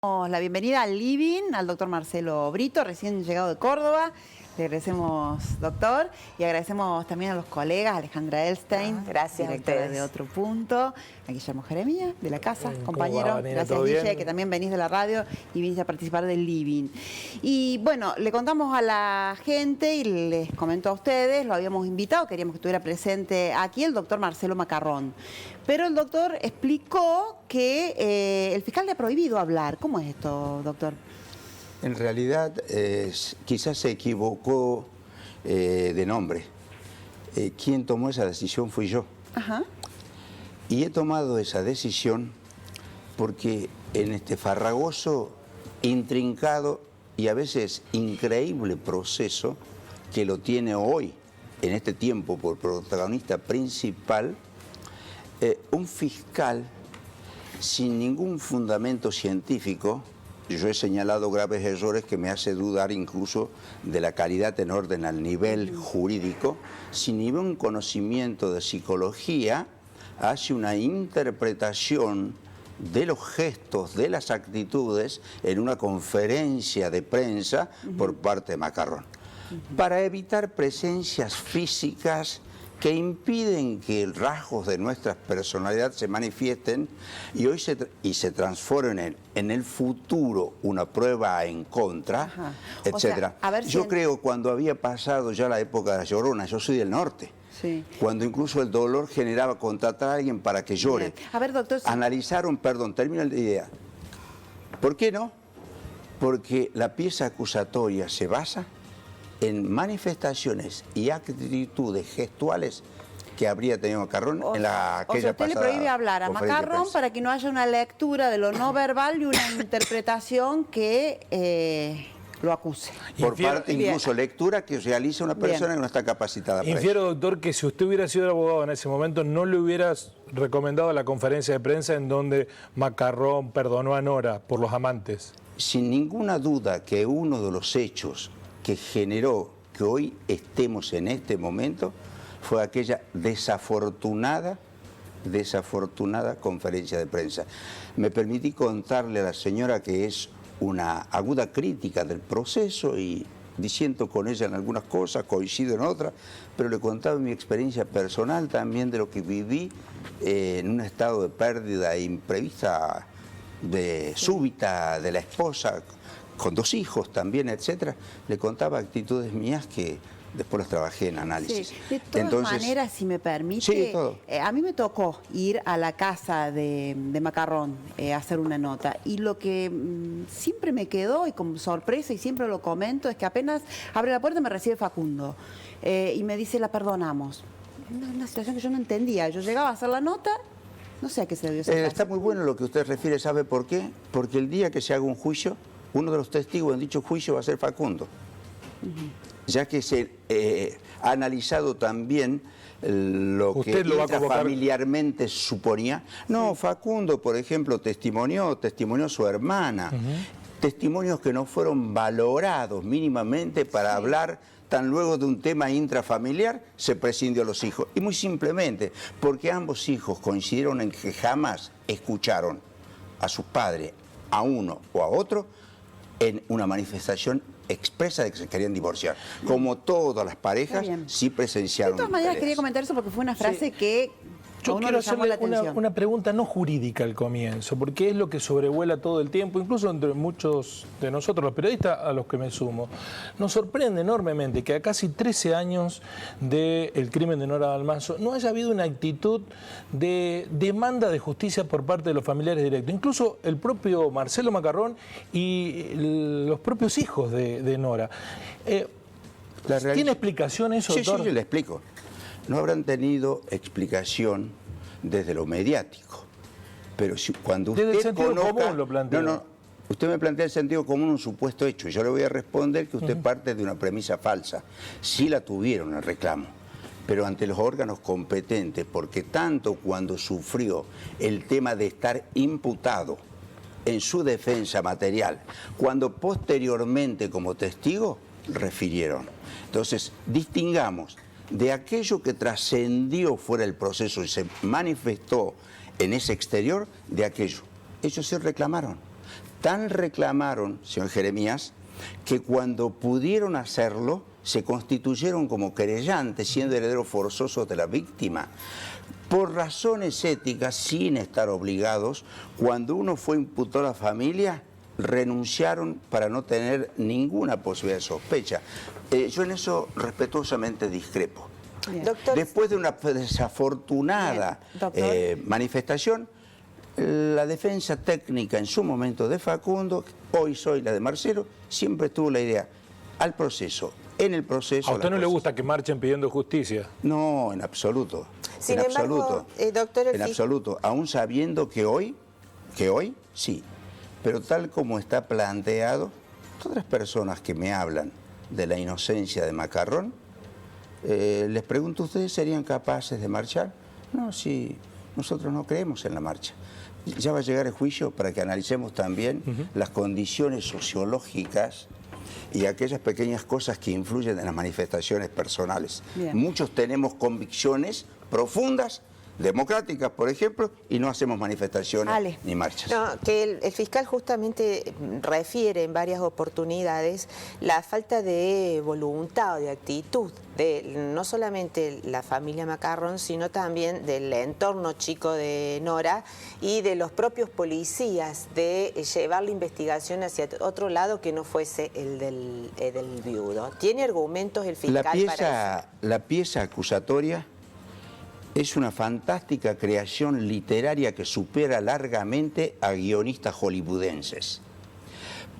La bienvenida al Living, al doctor Marcelo Brito, recién llegado de Córdoba. Le agradecemos, doctor, y agradecemos también a los colegas, Alejandra Elstein, gracias directora de Otro Punto, a Guillermo Jeremía, de la casa, compañero. Va, gracias, Guille, que también venís de la radio y viniste a participar del Living. Y bueno, le contamos a la gente y les comentó a ustedes, lo habíamos invitado, queríamos que estuviera presente aquí el doctor Marcelo Macarrón. Pero el doctor explicó que el fiscal le ha prohibido hablar. ¿Cómo es esto, doctor? En realidad, quizás se equivocó de nombre. Quien tomó esa decisión fui yo. Ajá. Y he tomado esa decisión porque en este farragoso, intrincado y a veces increíble proceso que lo tiene hoy, en este tiempo, por protagonista principal, un fiscal sin ningún fundamento científico. Yo he señalado graves errores que me hace dudar incluso de la calidad en orden al nivel jurídico, sin ningún conocimiento de psicología, hace una interpretación de los gestos, de las actitudes, en una conferencia de prensa por parte de Macarrón, para evitar presencias físicas que impiden que rasgos de nuestra personalidad se manifiesten y hoy se transformen en el futuro una prueba en contra, etcétera. O sea, yo creo cuando había pasado ya la época de la Llorona, yo soy del norte, sí, cuando incluso el dolor generaba contratar a alguien para que llore. A ver, doctor. Analizaron, perdón, termino la idea. ¿Por qué no? Porque la pieza acusatoria se basa en manifestaciones y actitudes gestuales que habría tenido Macarrón en aquella pasada. O sea, usted le prohíbe hablar a Macarrón para que no haya una lectura de lo no verbal y una interpretación que lo acuse. Por parte incluso lectura que realiza una persona que no está capacitada para Infiero, eso. doctor, que si usted hubiera sido el abogado en ese momento, no le hubieras recomendado la conferencia de prensa en donde Macarrón perdonó a Nora por los amantes. Sin ninguna duda que uno de los hechos que generó que hoy estemos en este momento fue aquella desafortunada conferencia de prensa. Me permití contarle a la señora que es una aguda crítica del proceso y disiento con ella en algunas cosas, coincido en otras, pero le contaba mi experiencia personal también de lo que viví en un estado de pérdida imprevista, súbita de la esposa, con 2 hijos también, etcétera. Le contaba actitudes mías que después las trabajé en análisis. Sí. De todas maneras, si me permite, sí, todo. A mí me tocó ir a la casa de Macarrón a hacer una nota, y lo que siempre me quedó, y como sorpresa, y siempre lo comento, es que apenas abre la puerta me recibe Facundo y me dice: la perdonamos. Una situación que yo no entendía. Yo llegaba a hacer la nota, no sé a qué se debió hacer. Está muy bueno lo que usted refiere, ¿sabe por qué? Porque el día que se haga un juicio, uno de los testigos en dicho juicio va a ser Facundo. Ya que se ha analizado también lo que familiarmente suponía. No, Facundo, por ejemplo, testimonió su hermana. Testimonios que no fueron valorados mínimamente para hablar. Tan luego de un tema intrafamiliar se prescindió a los hijos. Y muy simplemente, porque ambos hijos coincidieron en que jamás escucharon a sus padres, a uno o a otro, en una manifestación expresa de que se querían divorciar. Como todas las parejas, sí presenciaron. De todas maneras, quería comentar eso porque fue una frase que yo quiero hacerle una pregunta no jurídica al comienzo, porque es lo que sobrevuela todo el tiempo, incluso entre muchos de nosotros, los periodistas a los que me sumo. Nos sorprende enormemente que a casi 13 años del crimen de Nora Balmazo no haya habido una actitud de demanda de justicia por parte de los familiares directos. Incluso el propio Marcelo Macarrón y los propios hijos de Nora. ¿Tiene explicación eso, doctor? Sí, yo le explico. No habrán tenido explicación desde lo mediático, pero cuando usted desde el sentido común lo plantea. No, usted me plantea el sentido común un supuesto hecho, y yo le voy a responder que usted parte de una premisa falsa. Sí la tuvieron el reclamo, pero ante los órganos competentes, porque tanto cuando sufrió el tema de estar imputado en su defensa material, cuando posteriormente como testigo, refirieron. Entonces, distingamos de aquello que trascendió fuera del proceso y se manifestó en ese exterior, de aquello. Ellos sí reclamaron. tan reclamaron, señor Jeremías, que cuando pudieron hacerlo, se constituyeron como querellantes, siendo herederos forzosos de la víctima. Por razones éticas, sin estar obligados, cuando uno fue imputado a la familia, renunciaron para no tener ninguna posibilidad de sospecha. Yo en eso respetuosamente discrepo. Doctor, después de una desafortunada manifestación, la defensa técnica en su momento de Facundo, hoy soy la de Marcelo, siempre tuvo la idea, al proceso, en el proceso... ¿A usted no le gusta que marchen pidiendo justicia? No, en absoluto. Sin en embargo, absoluto, doctor, en absoluto, aún sabiendo que hoy, sí, pero tal como está planteado, todas las personas que me hablan de la inocencia de Macarrón, les pregunto, ¿ustedes serían capaces de marchar? No, sí, nosotros no creemos en la marcha. Ya va a llegar el juicio para que analicemos también las condiciones sociológicas y aquellas pequeñas cosas que influyen en las manifestaciones personales. Bien. Muchos tenemos convicciones profundas, democráticas, por ejemplo, y no hacemos manifestaciones ni marchas. No, que el fiscal justamente refiere en varias oportunidades la falta de voluntad o de actitud de no solamente la familia Macarrón, sino también del entorno chico de Nora y de los propios policías de llevar la investigación hacia otro lado que no fuese el del viudo. ¿Tiene argumentos el fiscal para eso? La pieza acusatoria es una fantástica creación literaria que supera largamente a guionistas hollywoodenses.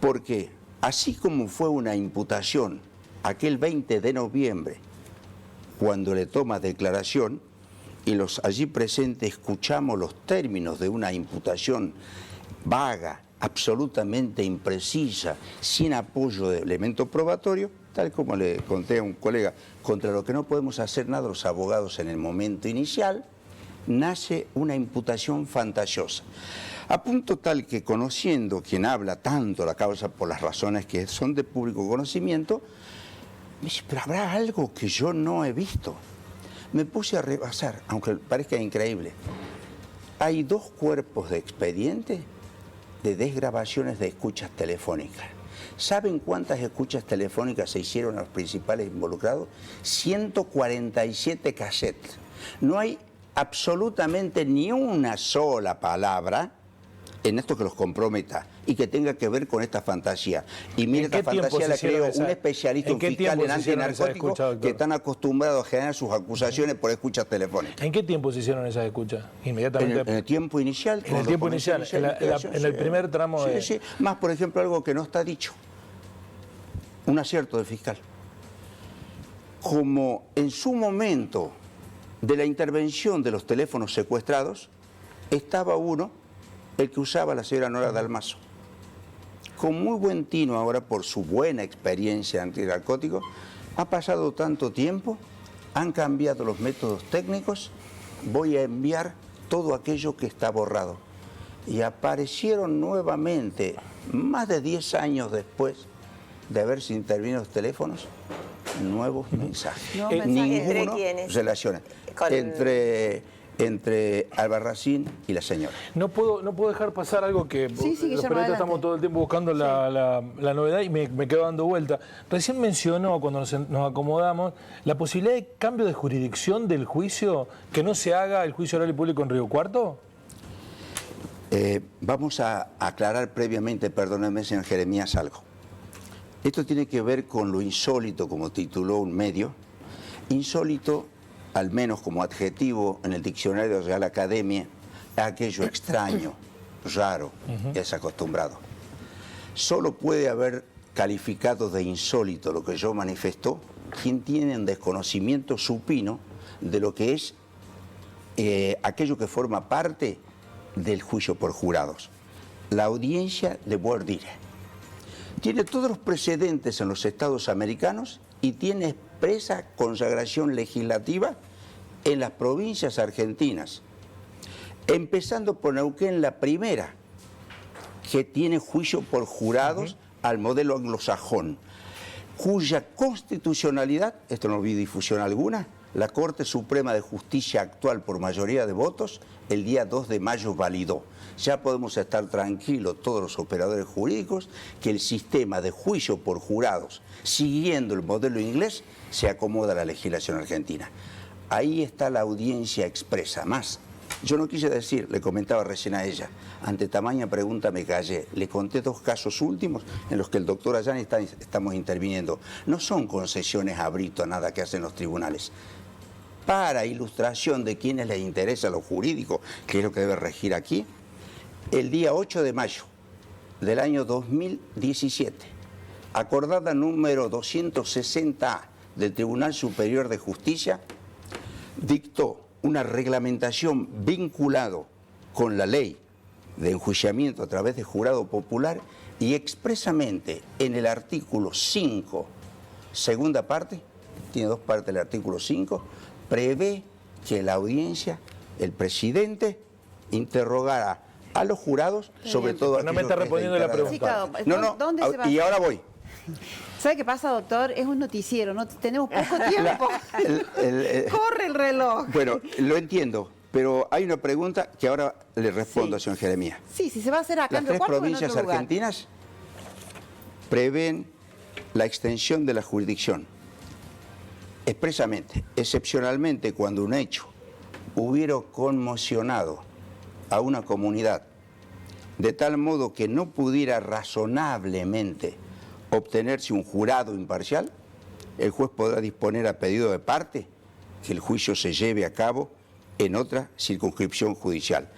Porque así como fue una imputación aquel 20 de noviembre, cuando le toma declaración, y los allí presentes escuchamos los términos de una imputación vaga, absolutamente imprecisa, sin apoyo de elemento probatorio, tal como le conté a un colega, contra lo que no podemos hacer nada los abogados en el momento inicial, nace una imputación fantasiosa. A punto tal que, conociendo quien habla tanto la causa por las razones que son de público conocimiento, me dice, pero habrá algo que yo no he visto. Me puse a repasar, aunque parezca increíble. Hay 2 cuerpos de expediente de desgrabaciones de escuchas telefónicas. ¿Saben cuántas escuchas telefónicas se hicieron a los principales involucrados? 147 cassettes. No hay absolutamente ni una sola palabra en esto que los comprometa y que tenga que ver con esta fantasía. Y mire, esta fantasía la creó un especialista, un fiscal en antinarcóticos que están acostumbrados a generar sus acusaciones por escuchas telefónicas. ¿En qué tiempo se hicieron esas escuchas? Inmediatamente. En el tiempo inicial. En el tiempo inicial, en el primer tramo de... Sí. Más, por ejemplo, algo que no está dicho. Un acierto del fiscal. Como en su momento de la intervención de los teléfonos secuestrados, estaba uno, el que usaba la señora Nora Dalmazo. Con muy buen tino ahora, por su buena experiencia antinarcótico, ha pasado tanto tiempo, han cambiado los métodos técnicos, voy a enviar todo aquello que está borrado. Y aparecieron nuevamente, más de 10 años después de haberse intervenido los teléfonos, nuevos mensajes. Ninguno relaciona entre Albarracín y la señora. No puedo dejar pasar algo que los periodistas estamos todo el tiempo buscando la novedad y me quedo dando vuelta. Recién mencionó, cuando nos acomodamos, la posibilidad de cambio de jurisdicción del juicio, que no se haga el juicio oral y público en Río Cuarto. Vamos a aclarar previamente, perdóname, señor Jeremías, algo. Esto tiene que ver con lo insólito, como tituló un medio. Insólito, al menos como adjetivo en el diccionario de Real Academia, es aquello extraño, raro, desacostumbrado. Solo puede haber calificado de insólito lo que yo manifestó quien tiene un desconocimiento supino de lo que es aquello que forma parte del juicio por jurados. La audiencia de voir dire. Tiene todos los precedentes en los estados americanos y tiene expresa consagración legislativa en las provincias argentinas, empezando por Neuquén, la primera que tiene juicio por jurados al modelo anglosajón, cuya constitucionalidad, esto no vi difusión alguna, La Corte Suprema de Justicia actual por mayoría de votos, el día 2 de mayo validó. Ya podemos estar tranquilos todos los operadores jurídicos que el sistema de juicio por jurados, siguiendo el modelo inglés, se acomoda a la legislación argentina. Ahí está la audiencia expresa. Más, yo no quise decir, le comentaba recién a ella, ante tamaña pregunta me callé. Le conté 2 casos últimos en los que el doctor Ayani estamos interviniendo. No son concesiones a Brito, a nada que hacen los tribunales. Para ilustración de quienes les interesa lo jurídico, que es lo que debe regir aquí, el día 8 de mayo del año 2017, acordada número 260A del Tribunal Superior de Justicia, dictó una reglamentación vinculado con la ley de enjuiciamiento a través de jurado popular y expresamente en el artículo 5, segunda parte, tiene 2 partes el artículo 5, prevé que la audiencia, el presidente, interrogará a los jurados, sobre todo... No me está respondiendo la pregunta. Sí, claro. ¿Dónde se va? Y ahora voy. ¿Sabe qué pasa, doctor? Es un noticiero, no tenemos poco tiempo. Corre el reloj. Bueno, lo entiendo, pero hay una pregunta que ahora le respondo, señor Jeremías. Sí, si se va a hacer acá Las en 3 Río Cuarto o en provincias otro lugar. argentinas prevén la extensión de la jurisdicción. Expresamente, excepcionalmente, cuando un hecho hubiera conmocionado a una comunidad de tal modo que no pudiera razonablemente obtenerse un jurado imparcial, el juez podrá disponer a pedido de parte que el juicio se lleve a cabo en otra circunscripción judicial.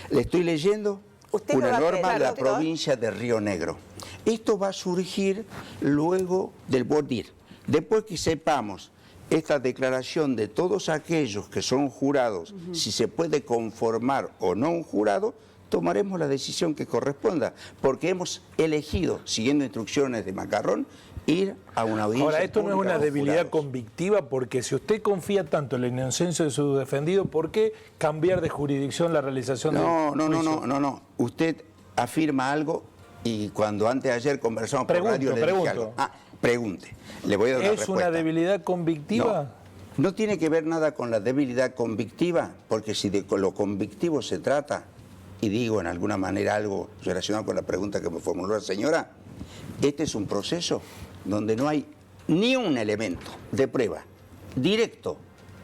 Le estoy leyendo una norma de la provincia de Río Negro. Esto va a surgir luego del bordir. Después que sepamos esta declaración de todos aquellos que son jurados, si se puede conformar o no un jurado, tomaremos la decisión que corresponda, porque hemos elegido, siguiendo instrucciones de Macarrón, ir a una audiencia. Ahora, esto no es una debilidad jurados convictiva, porque si usted confía tanto en la inocencia de su defendido, ¿por qué cambiar de jurisdicción la realización del juicio? No. Usted afirma algo y cuando antes de ayer conversamos por radio le dije algo. Pregunte. Le voy a dar una respuesta. ¿Es una debilidad convictiva? No tiene que ver nada con la debilidad convictiva, porque si de lo convictivo se trata, y digo en alguna manera algo relacionado con la pregunta que me formuló la señora, este es un proceso donde no hay ni un elemento de prueba, directo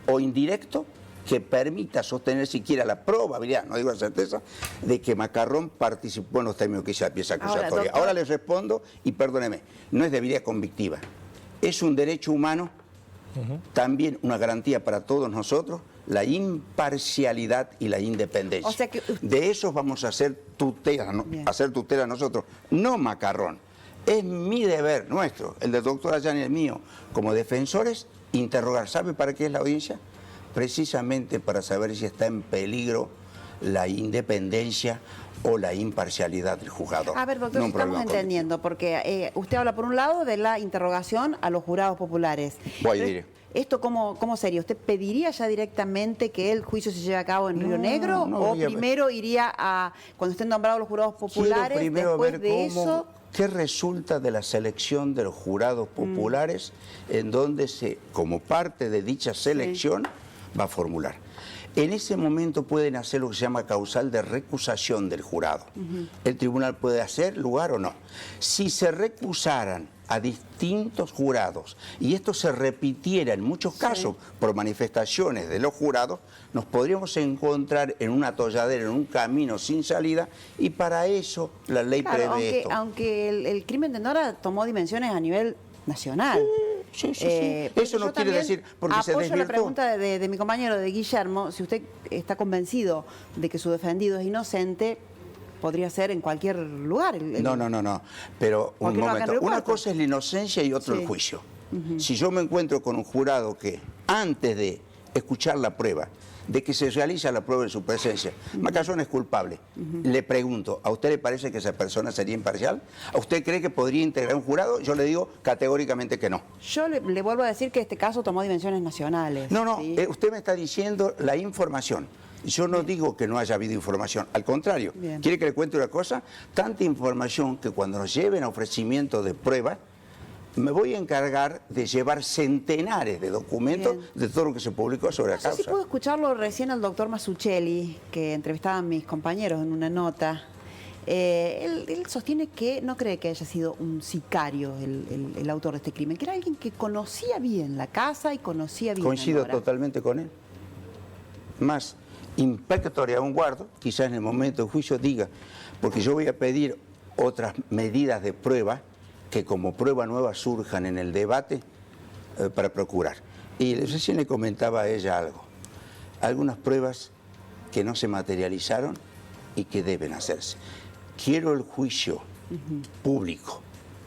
o indirecto, que permita sostener siquiera la probabilidad, no digo la certeza, de que Macarrón participó en los términos que hizo la pieza acusatoria. Ahora les respondo, y perdóneme, no es debilidad convictiva, es un derecho humano, también una garantía para todos nosotros, la imparcialidad y la independencia. O sea que... De esos vamos a hacer tutela, nosotros, no Macarrón. Es mi deber, nuestro, el del doctor Ayani y el mío, como defensores, interrogar. ¿Sabe para qué es la audiencia? Precisamente para saber si está en peligro la independencia o la imparcialidad del juzgador. A ver, doctor, no estamos entendiendo, porque usted habla por un lado de la interrogación a los jurados populares. ¿Esto cómo sería? ¿Usted pediría ya directamente que el juicio se lleve a cabo en Río Negro? ¿O primero iría a, cuando estén nombrados los jurados populares, después de eso? ¿Qué resulta de la selección de los jurados populares en donde como parte de dicha selección va a formular? En ese momento pueden hacer lo que se llama causal de recusación del jurado. El tribunal puede hacer lugar o no. Si se recusaran a distintos jurados y esto se repitiera en muchos casos por manifestaciones de los jurados, nos podríamos encontrar en un atolladero, en un camino sin salida, y para eso la ley prevé esto. Aunque el crimen de Nora tomó dimensiones a nivel nacional. Sí. Eso no quiere decir porque se desvirtuó. La pregunta de mi compañero, de Guillermo, si usted está convencido de que su defendido es inocente, podría ser en cualquier lugar. No. Pero un momento. Una cosa es la inocencia y otro el juicio. Si yo me encuentro con un jurado que antes de escuchar la prueba, de que se realiza la prueba en su presencia, Macarrón es culpable, le pregunto, ¿a usted le parece que esa persona sería imparcial? ¿A usted cree que podría integrar un jurado? Yo le digo categóricamente que no. Yo le vuelvo a decir que este caso tomó dimensiones nacionales. No, ¿sí? Usted me está diciendo la información. Yo no digo que no haya habido información, al contrario. ¿Quiere que le cuente una cosa? Tanta información que cuando nos lleven a ofrecimiento de prueba, me voy a encargar de llevar centenares de documentos de todo lo que se publicó sobre la causa. No sé si puedo escucharlo recién al doctor Masuccelli, que entrevistaban mis compañeros en una nota. Él sostiene que no cree que haya sido un sicario el autor de este crimen, que era alguien que conocía bien la casa y conocía bien Coincido a Nora. totalmente con él. Más impecatoria a un guardo, quizás en el momento del juicio diga, porque yo voy a pedir otras medidas de prueba que como prueba nueva surjan en el debate para procurar. Y recién le comentaba a ella algo. Algunas pruebas que no se materializaron y que deben hacerse. Quiero el juicio público,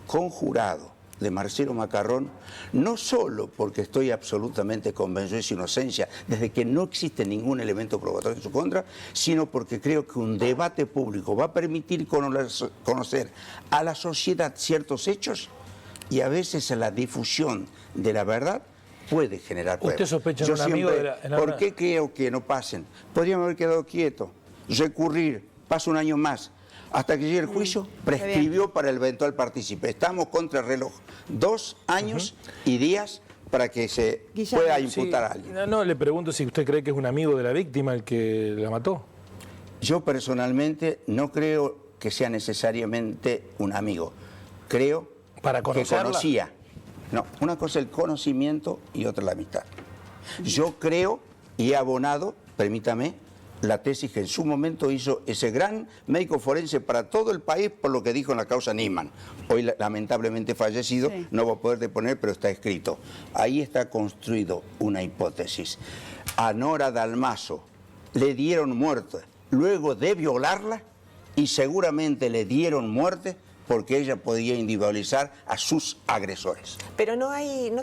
conjurado, de Marcelo Macarrón, no solo porque estoy absolutamente convencido de su inocencia, desde que no existe ningún elemento probatorio en su contra, sino porque creo que un debate público va a permitir conocer a la sociedad ciertos hechos y a veces a la difusión de la verdad puede generar pruebas. ¿Usted sospecha de un amigo de la... ¿Por qué creo que no pasen? Podríamos haber quedado quietos, recurrir, pasa un año más, hasta que llegue el juicio, prescribió para el eventual partícipe. Estamos contra el reloj. 2 años y días para que se pueda imputar a alguien. No, le pregunto si usted cree que es un amigo de la víctima el que la mató. Yo personalmente no creo que sea necesariamente un amigo. Creo que conocía. No, una cosa es el conocimiento y otra la amistad. Yo creo y he abonado, permítame, la tesis que en su momento hizo ese gran médico forense para todo el país por lo que dijo en la causa Niemann. Hoy lamentablemente fallecido, no voy a poder deponer, pero está escrito. Ahí está construido una hipótesis. A Nora Dalmaso le dieron muerte luego de violarla y seguramente le dieron muerte porque ella podía individualizar a sus agresores. Pero no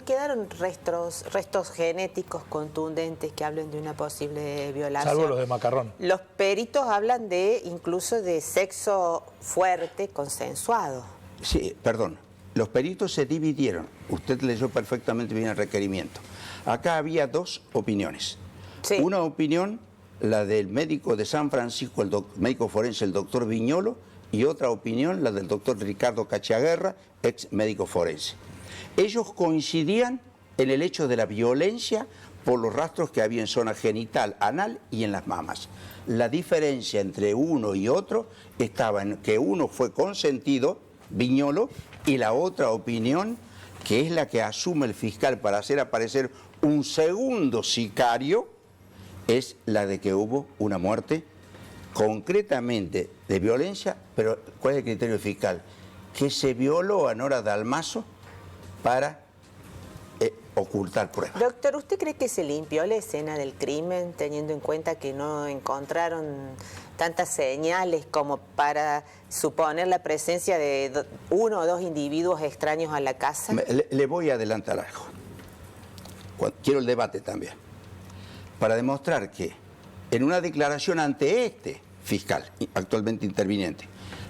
quedaron restos genéticos contundentes que hablen de una posible violación. Salvo los de Macarrón. Los peritos hablan incluso de sexo fuerte, consensuado. Sí, perdón. Los peritos se dividieron. Usted leyó perfectamente bien el requerimiento. Acá había 2 opiniones. Sí. Una opinión, la del médico de San Francisco, el médico forense, el doctor Viñolo, y otra opinión, la del doctor Ricardo Cachaguerra, ex médico forense. Ellos coincidían en el hecho de la violencia por los rastros que había en zona genital, anal y en las mamas. La diferencia entre uno y otro estaba en que uno fue consentido, Viñolo, y la otra opinión, que es la que asume el fiscal para hacer aparecer un segundo sicario, es la de que hubo una muerte concretamente de violencia, pero ¿cuál es el criterio fiscal? Que se violó a Nora Dalmaso para ocultar pruebas. Doctor, ¿usted cree que se limpió la escena del crimen teniendo en cuenta que no encontraron tantas señales como para suponer la presencia de 1 o 2 individuos extraños a la casa? Le voy a adelantar algo. Quiero el debate también. Para demostrar que en una declaración ante este fiscal, actualmente interviniente,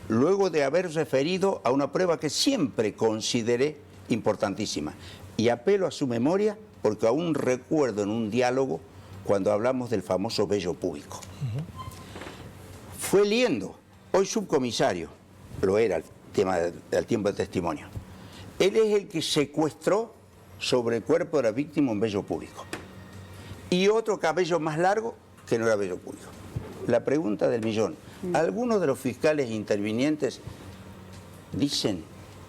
luego de haber referido a una prueba que siempre consideré importantísima, y apelo a su memoria porque aún recuerdo en un diálogo cuando hablamos del famoso vello púbico. Fue Liendo, hoy subcomisario, lo era al tiempo de testimonio. Él es el que secuestró sobre el cuerpo de la víctima un vello púbico. Y otro cabello más largo que no era vello púbico. La pregunta del millón. ¿Algunos de los fiscales intervinientes dicen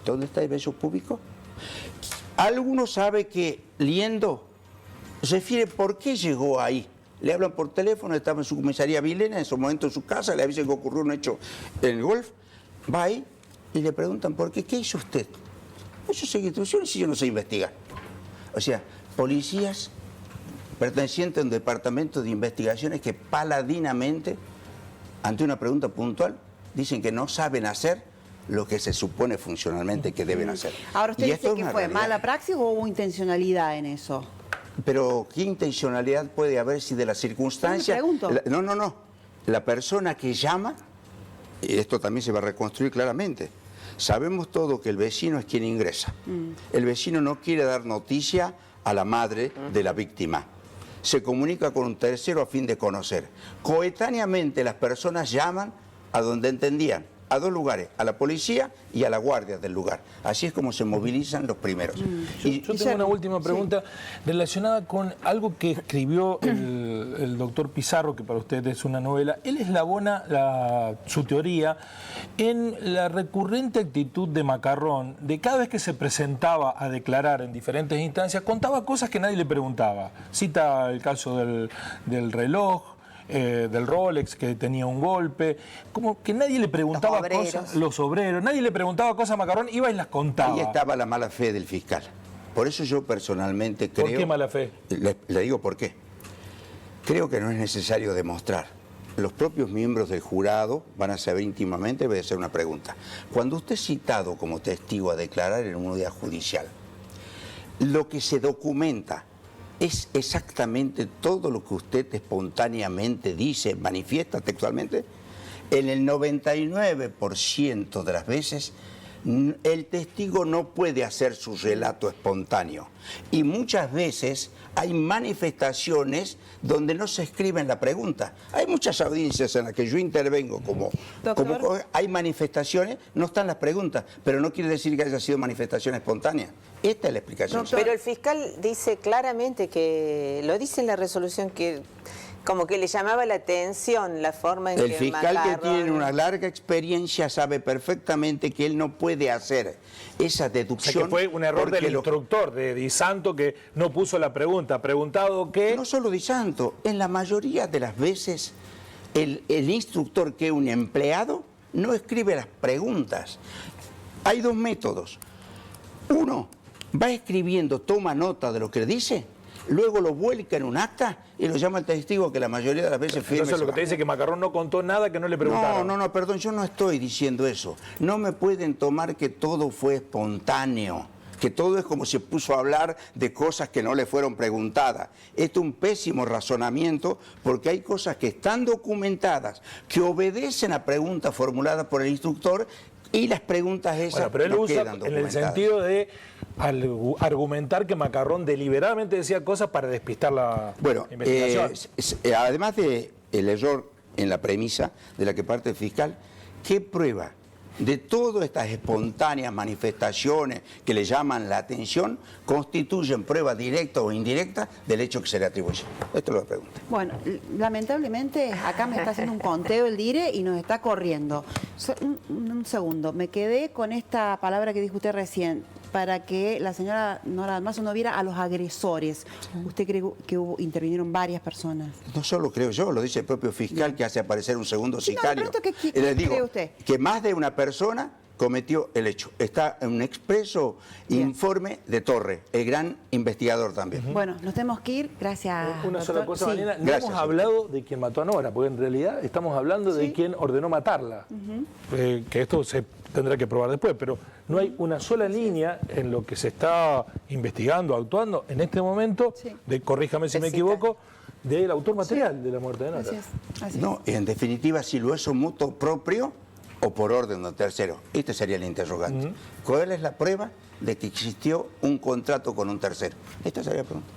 dónde está el vello púbico? ¿Alguno sabe que Liendo refiere por qué llegó ahí? Le hablan por teléfono, estaba en su comisaría Vilena, en su momento en su casa, le avisan que ocurrió un hecho en el golf. Va ahí y le preguntan por qué. ¿Qué hizo usted? Yo seguí instrucciones y yo no sé investigar. O sea, policías pertenecientes a un departamento de investigaciones que paladinamente, ante una pregunta puntual, dicen que no saben hacer lo que se supone funcionalmente que deben hacer. Ahora, ¿usted dice que fue mala praxis o hubo intencionalidad en eso? Pero, ¿qué intencionalidad puede haber si de las circunstancias... No. La persona que llama, y esto también se va a reconstruir claramente, sabemos todo que el vecino es quien ingresa. El vecino no quiere dar noticia a la madre de la víctima. Se comunica con un tercero a fin de conocer. Coetáneamente las personas llaman a donde entendían. a 2 lugares, a la policía y a la guardia del lugar. Así es como se movilizan los primeros. Yo tengo una última pregunta relacionada con algo que escribió el doctor Pizarro, que para usted es una novela. Él eslabona su teoría en la recurrente actitud de Macarrón, de cada vez que se presentaba a declarar en diferentes instancias, contaba cosas que nadie le preguntaba. Cita el caso del reloj, del Rolex, que tenía un golpe, como que nadie le preguntaba cosas, los obreros, nadie le preguntaba cosas a Macarrón, iba y las contaba. Ahí estaba la mala fe del fiscal. Por eso yo personalmente creo... ¿Por qué mala fe? Le digo por qué. Creo que no es necesario demostrar. Los propios miembros del jurado van a saber íntimamente, voy a hacer una pregunta. Cuando usted es citado como testigo a declarar en una unidad judicial, lo que se documenta es exactamente todo lo que usted espontáneamente dice, manifiesta textualmente. En el 99% de las veces el testigo no puede hacer su relato espontáneo. Y muchas veces hay manifestaciones donde no se escribe en la pregunta. Hay muchas audiencias en las que yo intervengo como hay manifestaciones, no están las preguntas, pero no quiere decir que haya sido manifestación espontánea. Esta es la explicación. Pero el fiscal dice claramente que, lo dice en la resolución, que como que le llamaba la atención la forma en que el fiscal Macarrón... que tiene una larga experiencia sabe perfectamente que él no puede hacer esa deducción. O sea, que fue un error del instructor, de Di Santo, que no puso la pregunta. ¿Preguntado qué? No solo Di Santo, en la mayoría de las veces el instructor, que es un empleado, no escribe las preguntas. Hay 2 métodos. Uno, va escribiendo, toma nota de lo que dice, luego lo vuelca en un acta y lo llama al testigo, que la mayoría de las veces firme. Entonces lo que te dice que Macarrón no contó nada que no le preguntaron. No, perdón, yo no estoy diciendo eso. No me pueden tomar que todo fue espontáneo, que todo es como se puso a hablar de cosas que no le fueron preguntadas. Esto es un pésimo razonamiento, porque hay cosas que están documentadas, que obedecen a preguntas formuladas por el instructor, y las preguntas esas pero él no usa quedan en el sentido de argumentar que Macarrón deliberadamente decía cosas para despistar la investigación. Además del error en la premisa de la que parte el fiscal, ¿qué prueba de todas estas espontáneas manifestaciones que le llaman la atención constituyen prueba directa o indirecta del hecho que se le atribuye? Esto es lo que pregunto. Bueno, lamentablemente acá me está haciendo un conteo el DIRE y nos está corriendo. Un segundo, me quedé con esta palabra que dijo usted recién, para que la señora Nora Dalmazo no viera a los agresores. ¿Usted cree que intervinieron varias personas? No solo creo yo, lo dice el propio fiscal, que hace aparecer un segundo sicario. ¿Qué le digo cree usted? Que más de una persona cometió el hecho. Está en un expreso informe de Torre, el gran investigador también. Bueno, nos tenemos que ir. Gracias, Una sola cosa, Mariana. No Gracias, hemos hablado de quien mató a Nora, porque en realidad estamos hablando de quien ordenó matarla. Que esto se tendrá que probar después, pero no hay una sola línea en lo que se está investigando, actuando en este momento, corríjame si me equivoco, del autor material de la muerte de Nora. Así es. No, en definitiva, si lo hizo mutuo propio o por orden de tercero. Este sería el interrogante. ¿Cuál es la prueba de que existió un contrato con un tercero? Esta sería la pregunta.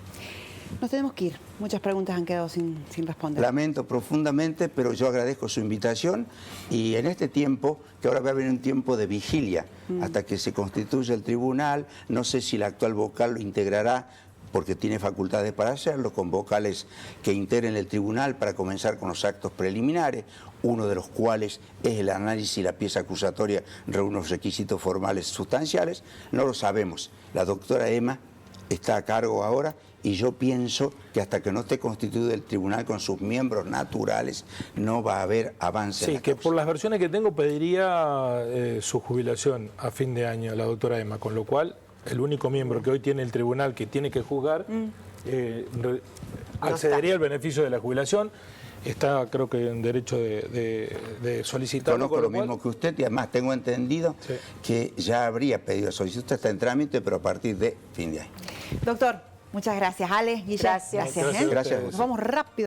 Nos tenemos que ir. Muchas preguntas han quedado sin responder. Lamento profundamente, pero yo agradezco su invitación, y en este tiempo, que ahora va a haber un tiempo de vigilia hasta que se constituya el tribunal, no sé si la actual vocal lo integrará, porque tiene facultades para hacerlo, con vocales que integren el tribunal para comenzar con los actos preliminares, uno de los cuales es el análisis y la pieza acusatoria reúne los requisitos formales sustanciales. No lo sabemos. La doctora Emma está a cargo ahora, y yo pienso que hasta que no esté constituido el tribunal con sus miembros naturales, no va a haber avance. Sí, que por las versiones que tengo pediría su jubilación a fin de año, la doctora Emma, con lo cual el único miembro que hoy tiene el tribunal que tiene que juzgar accedería al beneficio de la jubilación. Está, creo que, en derecho de solicitarlo. Conozco lo mismo que usted, y además tengo entendido que ya habría pedido solicitud, está en trámite, pero a partir de fin de año. Doctor, muchas gracias. Ale, Guilla, gracias. Gracias. Gracias. Nos vamos rápido.